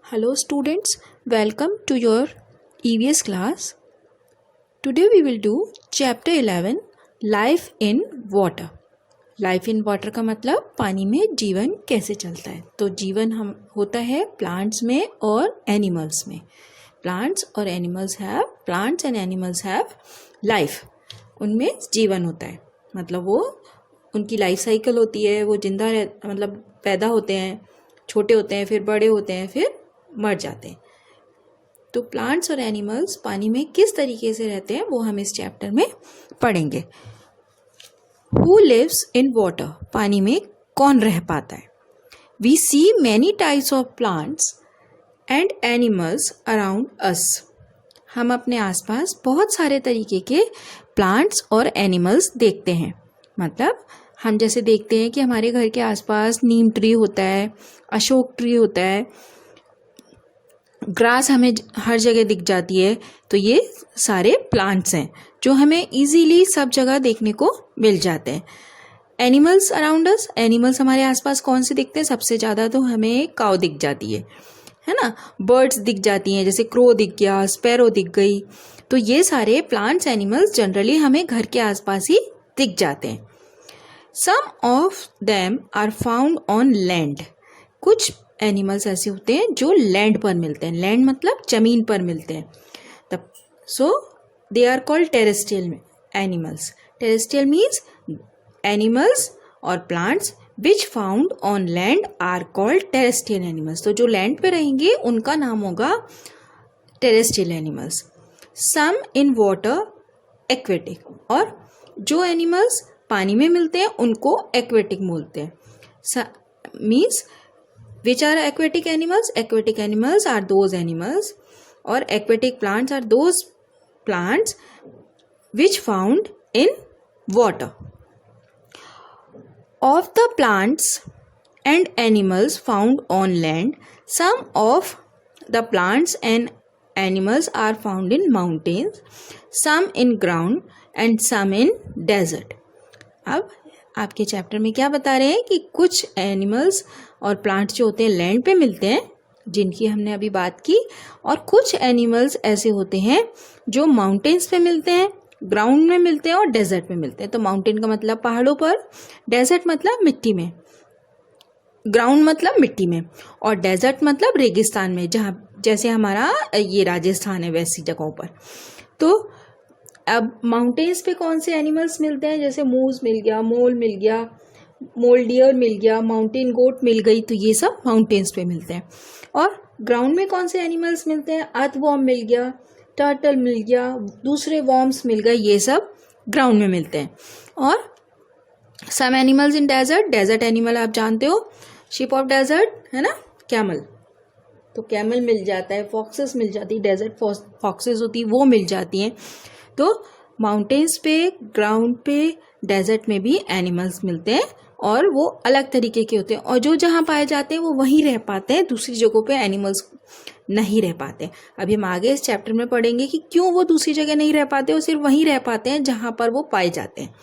Hello students, welcome to your EVS class. Today we will do chapter 11 Life in Water. Life in Water का मतलब पानी में जीवन कैसे चलता है. तो जीवन हम होता है प्लांट्स में और एनिमल्स में. Plants and animals have life. उनमें जीवन होता है, मतलब वो उनकी लाइफ साइकिल होती है. वो जिंदा मतलब पैदा होते हैं, छोटे होते हैं, फिर बड़े होते हैं, फिर मर जाते हैं. तो प्लांट्स और एनिमल्स पानी में किस तरीके से रहते हैं वो हम इस चैप्टर में पढ़ेंगे. हु लिव्स इन वाटर, पानी में कौन रह पाता है. We see many types of plants and animals around us. हम अपने आसपास बहुत सारे तरीके के प्लांट्स और एनिमल्स देखते हैं. मतलब हम जैसे देखते हैं कि हमारे घर के आसपास नीम ट्री होता है, अशोक ट्री होता है, ग्रास हमें हर जगह दिख जाती है. तो ये सारे प्लांट्स हैं जो हमें इजीली सब जगह देखने को मिल जाते हैं. एनिमल्स अराउंड अस, एनिमल्स हमारे आसपास कौन से दिखते हैं. सबसे ज़्यादा तो हमें काऊ दिख जाती है ना. बर्ड्स दिख जाती हैं, जैसे क्रो दिख गया, स्पैरो दिख गई. तो ये सारे प्लांट्स एनिमल्स जनरली हमें घर के आसपास ही दिख जाते हैं. Some of them are found on land. कुछ एनिमल्स ऐसे होते हैं जो लैंड पर मिलते हैं. लैंड मतलब जमीन पर मिलते हैं. तब so they are called terrestrial animals. Terrestrial means animals और plants which found on land are called terrestrial animals. तो जो लैंड पे रहेंगे उनका नाम होगा terrestrial animals. Some in water aquatic, और जो एनिमल्स पानी में मिलते हैं उनको एक्वेटिक बोलते हैं. Means which are aquatic animals? Aquatic animals are those animals, or aquatic plants are those plants which found in water. Of the plants and animals found on land, some of the plants and animals are found in mountains, some in ground and some in desert. अब आपके chapter में क्या बता रहे हैं कि कुछ animals और प्लांट्स जो होते हैं लैंड पे मिलते हैं, जिनकी हमने अभी बात की, और कुछ एनिमल्स ऐसे होते हैं जो माउंटेन्स पे मिलते हैं, ग्राउंड में मिलते हैं और डेजर्ट में मिलते हैं. तो माउंटेन का मतलब पहाड़ों पर, डेजर्ट मतलब मिट्टी में, ग्राउंड मतलब मिट्टी में, और डेजर्ट मतलब रेगिस्तान में, जहाँ जैसे हमारा ये राजस्थान है वैसी जगहों पर. तो अब माउंटेन्स पे कौन से एनिमल्स मिलते हैं, जैसे मूस मिल गया, मोल मिल गया, मोल डियर मिल गया, माउंटेन गोट मिल गई. तो ये सब माउंटेन्स पे मिलते हैं. और ग्राउंड में कौन से एनिमल्स मिलते हैं, अर्थवॉर्म मिल गया, टर्टल मिल गया, दूसरे वॉर्म्स मिल गए, ये सब ग्राउंड में मिलते हैं. और some animals in desert. Desert animal आप जानते हो, शिप ऑफ डेजर्ट है ना, कैमल. तो कैमल मिल जाता है, फॉक्सेस मिल जाती है, डेजर्ट फॉक्सेस होती है वो मिल जाती हैं. तो माउंटेन्स पे, ग्राउंड पे, डेजर्ट में भी एनिमल्स मिलते हैं और वो अलग तरीके के होते हैं. और जो जहाँ पाए जाते हैं वो वहीं रह पाते हैं, दूसरी जगहों पे एनिमल्स नहीं रह पाते. अभी हम आगे इस चैप्टर में पढ़ेंगे कि क्यों वो दूसरी जगह नहीं रह पाते, वो सिर्फ वहीं रह पाते हैं जहाँ पर वो पाए जाते हैं.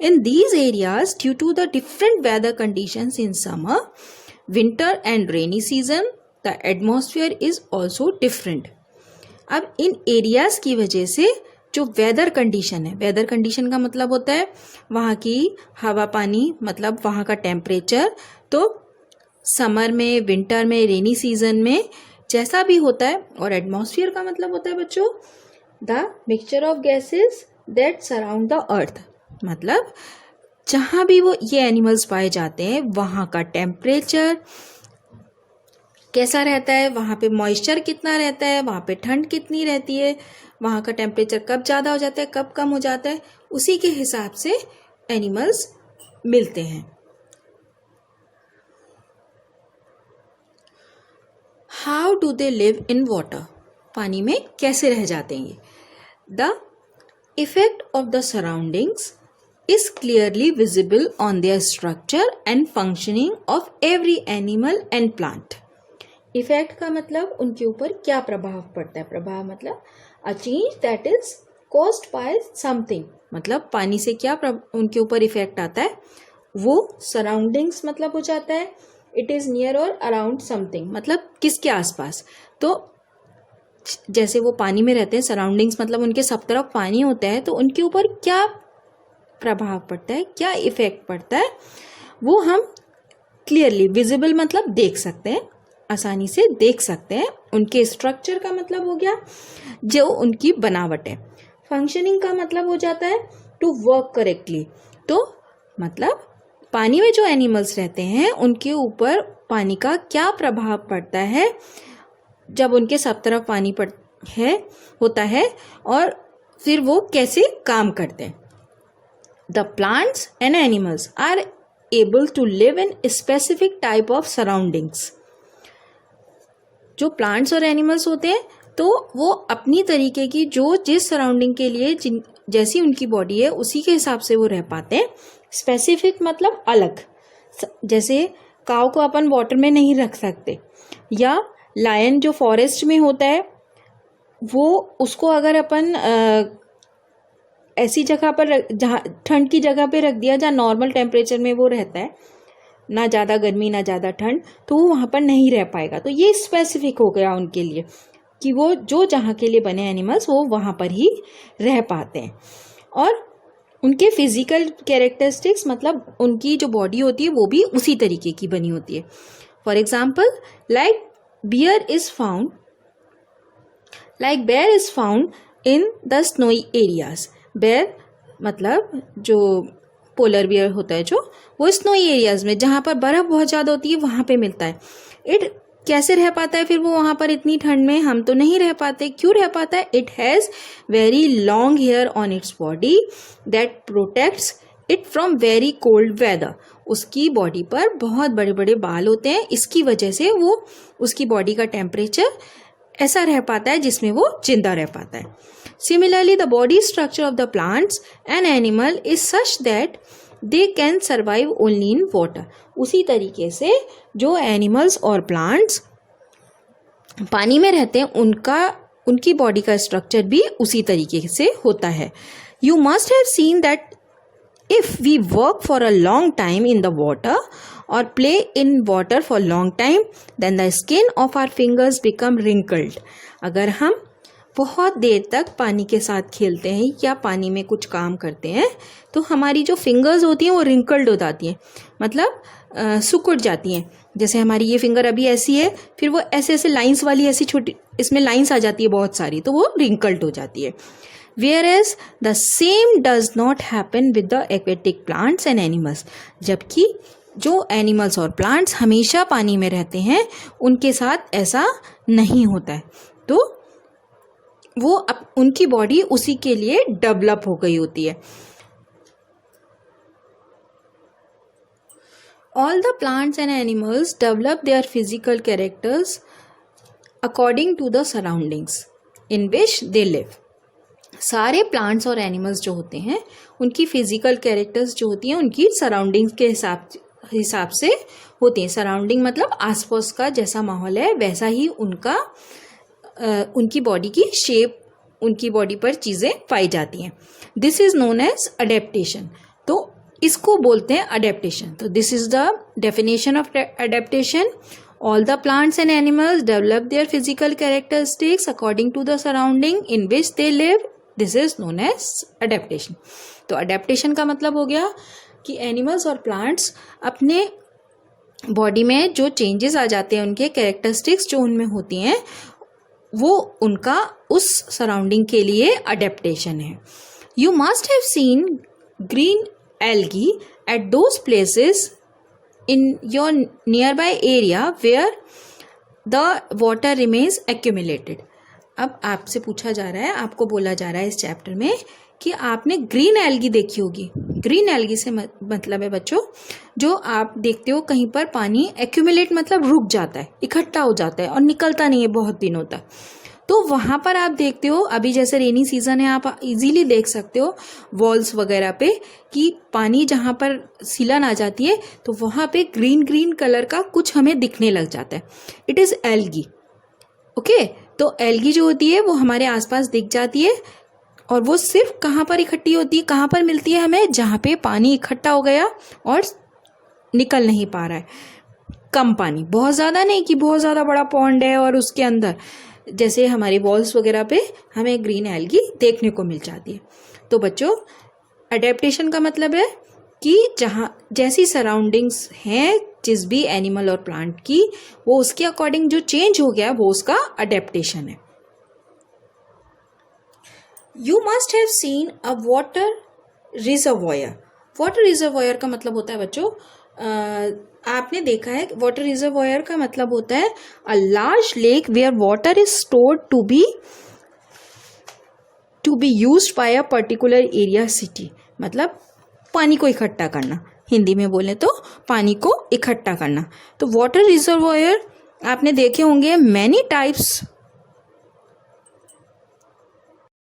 In these areas, due to the different weather conditions in summer, winter and rainy season, the atmosphere is also different. अब इन एरियाज की वजह से जो वेदर कंडीशन है, वेदर कंडीशन का मतलब होता है वहाँ की हवा पानी, मतलब वहाँ का टेम्परेचर. तो समर में, विंटर में, रेनी सीजन में जैसा भी होता है. और एटमॉस्फेयर का मतलब होता है बच्चों the mixture of gases that surround the earth. मतलब जहाँ भी वो ये एनिमल्स पाए जाते हैं वहाँ का टेम्परेचर कैसा रहता है, वहाँ पे मॉइस्चर कितना रहता है, वहाँ पे ठंड कितनी रहती है, वहाँ का टेम्परेचर कब ज़्यादा हो जाता है, कब कम हो जाता है, उसी के हिसाब से एनिमल्स मिलते हैं. How do they live in water, पानी में कैसे रह जाते हैं. The effect of the surroundings is clearly visible on their structure and functioning of every animal and plant. Effect का मतलब उनके ऊपर क्या प्रभाव पड़ता है. प्रभाव मतलब a change that is caused by something. मतलब पानी से क्या उनके ऊपर इफेक्ट आता है, वो सराउंडिंग्स मतलब हो जाता है, इट इज़ नियर और अराउंड समथिंग, मतलब किसके आसपास। तो जैसे वो पानी में रहते हैं, सराउंडिंग्स मतलब उनके सब तरफ पानी होता है, तो उनके ऊपर क्या प्रभाव पड़ता है, क्या इफेक्ट पड़ता है, वो हम क्लियरली विजिबल मतलब देख सकते हैं, आसानी से देख सकते हैं। उनके स्ट्रक्चर का मतलब हो गया जो उनकी बनावट है। फंक्शनिंग का मतलब हो जाता है टू वर्क करेक्टली। तो मतलब पानी में जो एनिमल्स रहते हैं उनके ऊपर पानी का क्या प्रभाव पड़ता है जब उनके सब तरफ पानी होता है, और फिर वो कैसे काम करते हैं। The plants and animals are able to live in specific type of surroundings. जो प्लांट्स और एनिमल्स होते हैं तो वो अपनी तरीके की जो जिस सराउंडिंग के लिए जैसी उनकी बॉडी है उसी के हिसाब से वो रह पाते हैं। स्पेसिफिक मतलब अलग, जैसे काऊ को अपन वाटर में नहीं रख सकते, या लायन जो फॉरेस्ट में होता है वो उसको अगर अपन ऐसी जगह पर जहाँ ठंड की जगह पे रख दिया जहाँ नॉर्मल टेम्परेचर में वो रहता है, ना ज़्यादा गर्मी ना ज़्यादा ठंड, तो वो वहाँ पर नहीं रह पाएगा। तो ये स्पेसिफिक हो गया उनके लिए कि वो जो जहाँ के लिए बने एनिमल्स वो वहाँ पर ही रह पाते हैं। और उनके फिजिकल कैरेक्टरिस्टिक्स मतलब उनकी जो बॉडी होती है वो भी उसी तरीके की बनी होती है। For example like bear is found in the snowy areas। bear मतलब जो पोलर बियर होता है जो वो स्नोई एरियाज में जहाँ पर बर्फ बहुत ज़्यादा होती है वहाँ पे मिलता है। इट कैसे रह पाता है फिर वो वहाँ पर इतनी ठंड में? हम तो नहीं रह पाते। क्यों रह पाता है? It has very long hair on its body that protects it from very cold weather. उसकी बॉडी पर बहुत बड़े बड़े बाल होते हैं, इसकी वजह से वो उसकी बॉडी का टेम्परेचर ऐसा रह पाता है जिसमें वो जिंदा रह पाता है। Similarly the body structure of the plants and animal is such that they can survive only in water. उसी तरीके से जो एनिमल्स और प्लांट्स पानी में रहते हैं उनकी बॉडी का स्ट्रक्चर भी उसी तरीके से होता है। You must have seen that if we work for a long time in the water or play in water for long time, then the skin of our fingers become wrinkled। अगर हम बहुत देर तक पानी के साथ खेलते हैं या पानी में कुछ काम करते हैं तो हमारी जो फिंगर्स होती हैं वो रिंकल्ड हो जाती हैं, मतलब सिकुड़ जाती हैं। जैसे हमारी ये फिंगर अभी ऐसी है, फिर वो ऐसे ऐसे लाइंस वाली ऐसी छोटी इसमें लाइंस आ जाती है बहुत सारी, तो वो रिंकल्ड हो जाती है। Whereas the same does not happen with the aquatic plants and animals। जबकि जो एनिमल्स और प्लांट्स हमेशा पानी में रहते हैं उनके साथ ऐसा नहीं होता है, तो वो उनकी बॉडी उसी के लिए डेवलप हो गई होती है। All the plants and animals develop their physical characters according to the surroundings in which they live। सारे प्लांट्स और एनिमल्स जो होते हैं उनकी फिजिकल कैरेक्टर्स जो होती हैं उनकी सराउंडिंग्स के हिसाब से होती हैं। सराउंडिंग मतलब आसपास का जैसा माहौल है वैसा ही उनकी बॉडी की शेप, उनकी बॉडी पर चीज़ें पाई जाती हैं। This is known as adaptation. तो इसको बोलते हैं अडेप्टेशन। तो this is the definition of adaptation. All the plants and animals develop their physical characteristics according to the surrounding in which they live। This is known as adaptation। तो adaptation का मतलब हो गया कि एनिमल्स और plants अपने body में जो चेंजेस आ जाते हैं, उनके कैरेक्टरिस्टिक्स जो उनमें होती हैं, वो उनका उस सराउंडिंग के लिए अडेप्टेशन है। You must have seen green algae at those places in your nearby area where the water remains accumulated। अब आपसे पूछा जा रहा है, आपको बोला जा रहा है इस चैप्टर में कि आपने ग्रीन एल्गी देखी होगी। ग्रीन एल्गी से मतलब है बच्चों, जो आप देखते हो कहीं पर पानी एक्यूमुलेट मतलब रुक जाता है, इकट्ठा हो जाता है और निकलता नहीं है बहुत दिनों तक, तो वहाँ पर आप देखते हो, अभी जैसे रेनी सीजन है आप इजीली देख सकते हो वॉल्स वगैरह पे कि पानी जहाँ पर सीलन आ जाती है तो वहाँ पे ग्रीन ग्रीन कलर का कुछ हमें दिखने लग जाता है। It is algae. ओके, तो एल्गी जो होती है वो हमारे आसपास दिख जाती है और वो सिर्फ कहाँ पर इकट्ठी होती है, कहाँ पर मिलती है हमें? जहाँ पे पानी इकट्ठा हो गया और निकल नहीं पा रहा है। कम पानी, बहुत ज़्यादा नहीं कि बहुत ज़्यादा बड़ा पॉन्ड है और उसके अंदर जैसे हमारी वॉल्स वगैरह पे हमें ग्रीन एल्गी देखने को मिल जाती है। तो बच्चों अडेप्टेशन का मतलब है कि जहाँ जैसी सराउंडिंग्स हैं जिस भी एनिमल और प्लांट की, वो उसके अकॉर्डिंग जो चेंज हो गया वो उसका अडेप्टेशन है। You must have seen a water reservoir. Water reservoir का मतलब होता है बच्चों, आपने देखा है वाटर रिजर्वॉयर का मतलब होता है a large lake where water is stored to be used by a particular area city. मतलब पानी को इकट्ठा करना, हिंदी में बोले तो पानी को इकट्ठा करना। तो वाटर रिजर्वॉयर आपने देखे होंगे मैनी टाइप्स